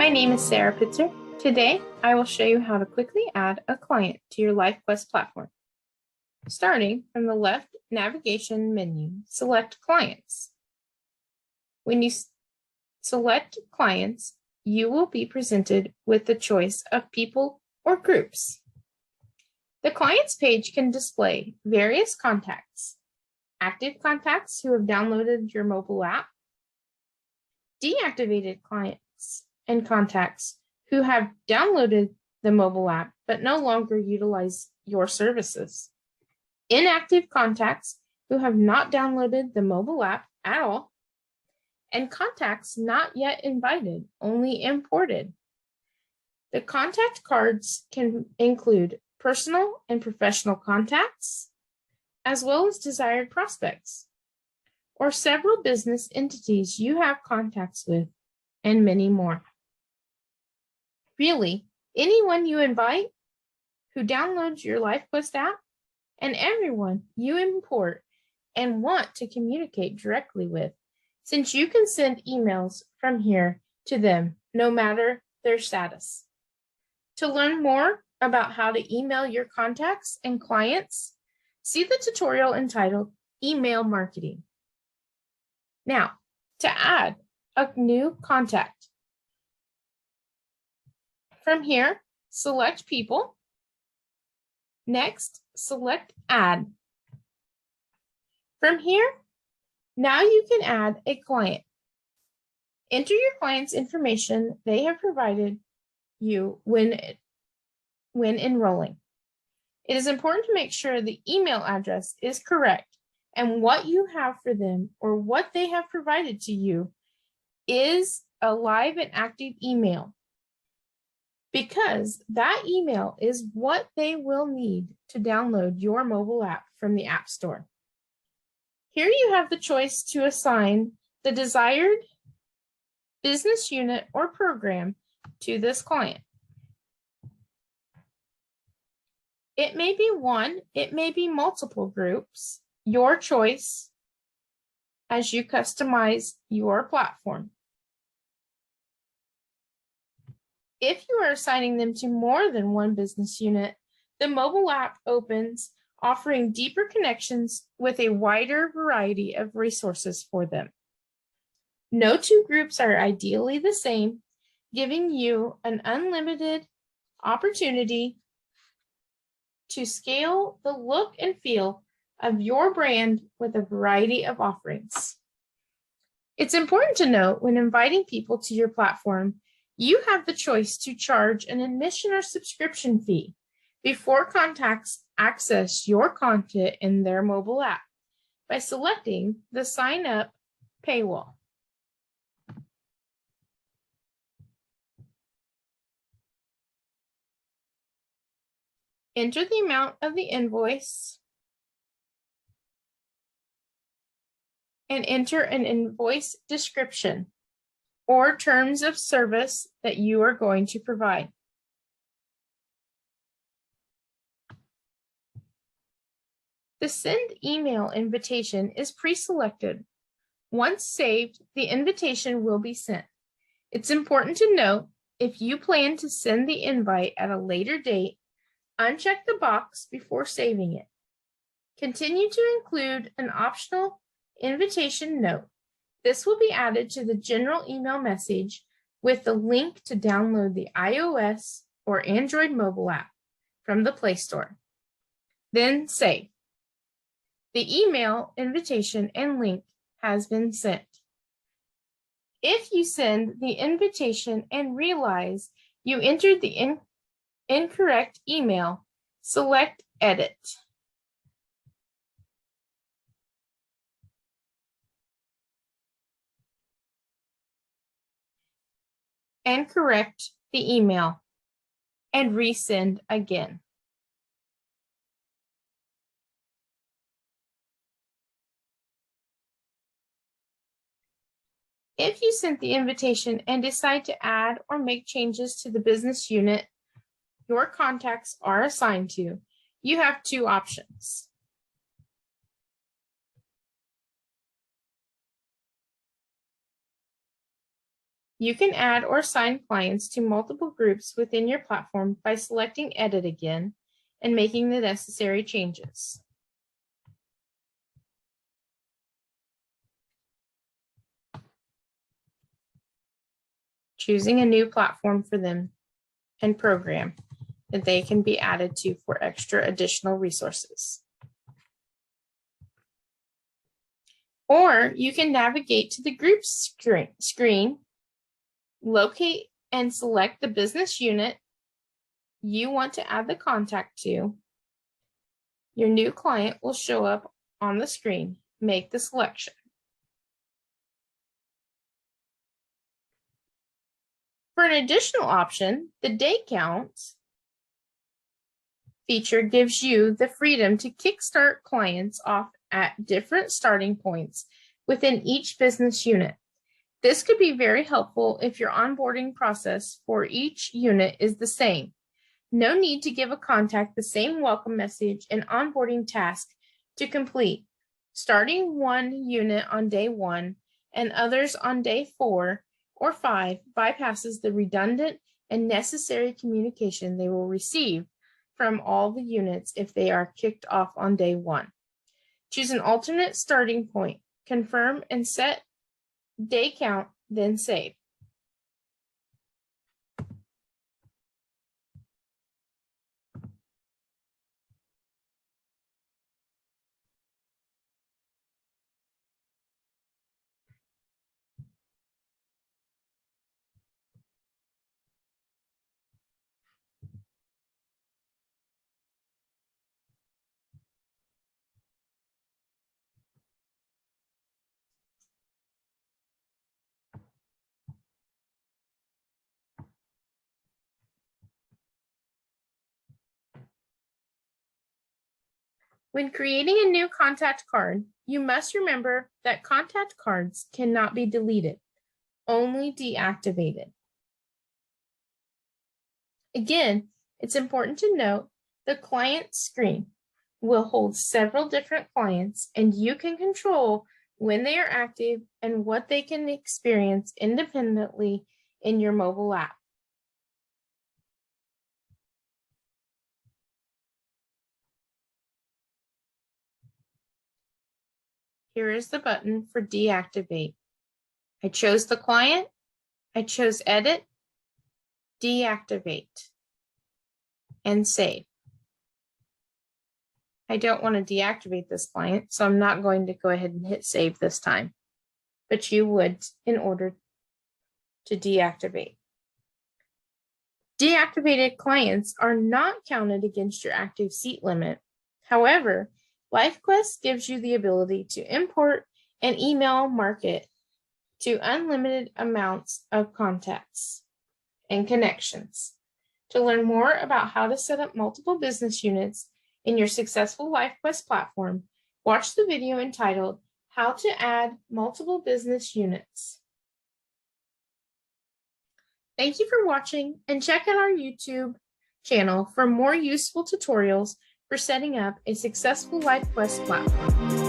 My name is Sarah Pitzer. Today, I will show you how to quickly add a client to your LyfQuest platform. Starting from the left navigation menu, select Clients. When you select Clients, you will be presented with the choice of people or groups. The Clients page can display various contacts, active contacts who have downloaded your mobile app, deactivated clients and contacts who have downloaded the mobile app but no longer utilize your services, inactive contacts who have not downloaded the mobile app at all, and contacts not yet invited, only imported. The contact cards can include personal and professional contacts, as well as desired prospects, or several business entities you have contacts with, and many more. Really, anyone you invite who downloads your LyfQuest app, and everyone you import and want to communicate directly with, since you can send emails from here to them no matter their status. To learn more about how to email your contacts and clients, see the tutorial entitled Email Marketing. Now, to add a new contact. From here, select People. Next, select Add. From here, now you can add a client. Enter your client's information they have provided you when enrolling. It is important to make sure the email address is correct and what you have for them or what they have provided to you is a live and active email, because that email is what they will need to download your mobile app from the App Store. Here you have the choice to assign the desired business unit or program to this client. It may be one, it may be multiple groups, your choice as you customize your platform. If you are assigning them to more than one business unit, the mobile app opens, offering deeper connections with a wider variety of resources for them. No two groups are ideally the same, giving you an unlimited opportunity to scale the look and feel of your brand with a variety of offerings. It's important to note when inviting people to your platform, you have the choice to charge an admission or subscription fee before contacts access your content in their mobile app by selecting the Sign Up paywall. Enter the amount of the invoice and enter an invoice description or terms of service that you are going to provide. The send email invitation is pre-selected. Once saved, the invitation will be sent. It's important to note, if you plan to send the invite at a later date, uncheck the box before saving it. Continue to include an optional invitation note. This will be added to the general email message with the link to download the iOS or Android mobile app from the Play Store. Then save. The email invitation and link has been sent. If you send the invitation and realize you entered the incorrect email, select Edit. And correct the email and resend again. If you sent the invitation and decide to add or make changes to the business unit your contacts are assigned to, you have two options. You can add or assign clients to multiple groups within your platform by selecting Edit again and making the necessary changes. Choosing a new platform for them and program that they can be added to for extra additional resources. Or you can navigate to the groups screen, locate and select the business unit you want to add the contact to. Your new client will show up on the screen. Make the selection. For an additional option, the day count feature gives you the freedom to kickstart clients off at different starting points within each business unit. This could be very helpful if your onboarding process for each unit is the same. No need to give a contact the same welcome message and onboarding task to complete. Starting one unit on day 1 and others on day 4 or 5 bypasses the redundant and necessary communication they will receive from all the units if they are kicked off on day 1. Choose an alternate starting point, confirm and set day count, then save. When creating a new contact card, you must remember that contact cards cannot be deleted, only deactivated. Again, it's important to note the client screen will hold several different clients, and you can control when they are active and what they can experience independently in your mobile app. Here is the button for deactivate. I chose the client, I chose edit, deactivate, and save. I don't want to deactivate this client, so I'm not going to go ahead and hit save this time, but you would in order to deactivate. Deactivated clients are not counted against your active seat limit. However, LyfQuest gives you the ability to import and email market to unlimited amounts of contacts and connections. To learn more about how to set up multiple business units in your successful LyfQuest platform, watch the video entitled How to Add Multiple Business Units. Thank you for watching, and check out our YouTube channel for more useful tutorials for setting up a successful LyfQuest platform.